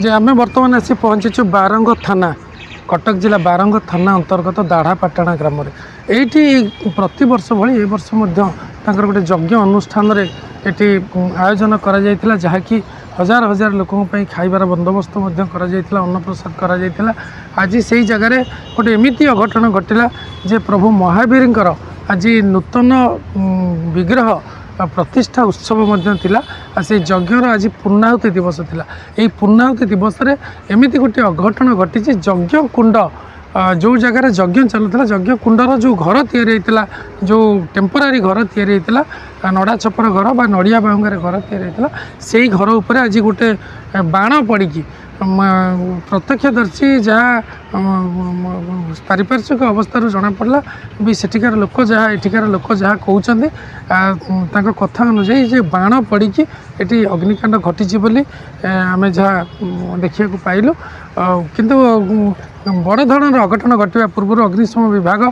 जे आम बर्तमान आसी पहुँचीचु बारंग थाना कटक जिला बारंग थाना अंतर्गत दाढ़ापाटଣା ग्राम ये प्रति वर्ष भली ए वर्ष गोटे यज्ञ अनुष्ठान ये आयोजन करा जहाँकि हजार हजार लोकों खाइबार बंदोबस्त अन्नप्रसाद करा आज से जगार गोटे एमती अघटन घटला जे प्रभु महावीर आज नूतन विग्रह प्रतिष्ठा उत्सव से यज्ञर आज पूर्णाहुति दिवस थिला। यही पूर्णाहुति दिवस एमती गोटे अघटन घटी यज्ञ कुंड जो जगार यज्ञ चलुला यज्ञ कुंडर जो घर या जो टेम्पोरारी घर या नड़ा छपर घर बा नड़िया बाहुंगार घर या से घर उपर आज गोटे बाण पड़ी प्रत्यक्षदर्शी जहाँ पारिपार्श्विक अवस्था जना पड़ा भी सेठिकार लोक जहाँ एठिकार लोक जहाँ कहते कथा अनुजाई जे बाण पड़ी ये अग्निकांड घटी बोली आम जहाँ देखा पाइलु किंतु बड़ धरण अघटन घटवा पूर्व अग्निशम विभाग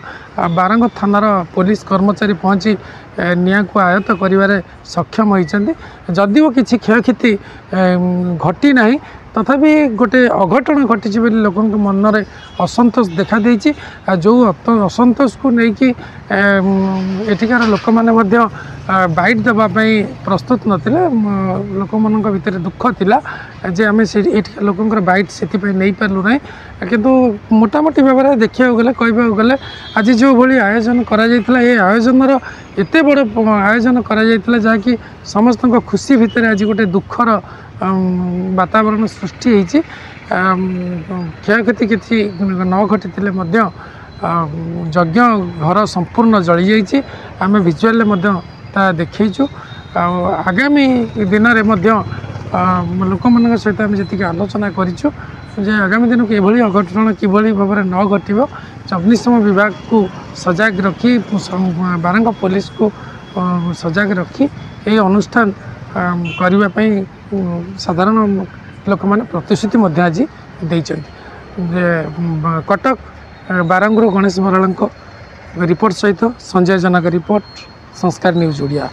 बारंग थानार पुलिस कर्मचारी पहुँची निया को आयत्त करिवारे सक्षम होइछन्ति जदिओ किछि क्षयक्षति घटी नाही तथापि गोटे अघटन घटी बोली लोक मन में असंतोष देखा देइछि जो असंतोष को लेकिन एठिकार लोक मैंने बाइट देवाई प्रस्तुत नथिले लोक मान भितर दुख थिला जे आम से लोकंर बाइट से नहीं पार्लु ना किंतु मोटामोटी भाव में देखा गले कहवाक गले आज जो भाई आयोजन करा ये आयोजन एते बड़ आयोजन करा जहाँकि समस्त खुशी भितर आज गोटे दुखर वातावरण सृष्टि होती क्षयक्षति किसी न घटी यज्ञ घर संपूर्ण जली जाइए आम भिजुआल देखु आगामी दिन में लोक मान सहित आम जी आलोचना करूँ जे आगामी दिन को यह अघटन कि भाव में न घटव अग्निशम विभाग को सजग रखी बारंग पुलिस को सजग रखी ये अनुष्ठान करने साधारण लोक मैंने प्रतिश्रुति आज देते कटक बारंगुर गणेश मराल रिपोर्ट सहित संजय जनक रिपोर्ट संस्कार न्यूज ओडिया।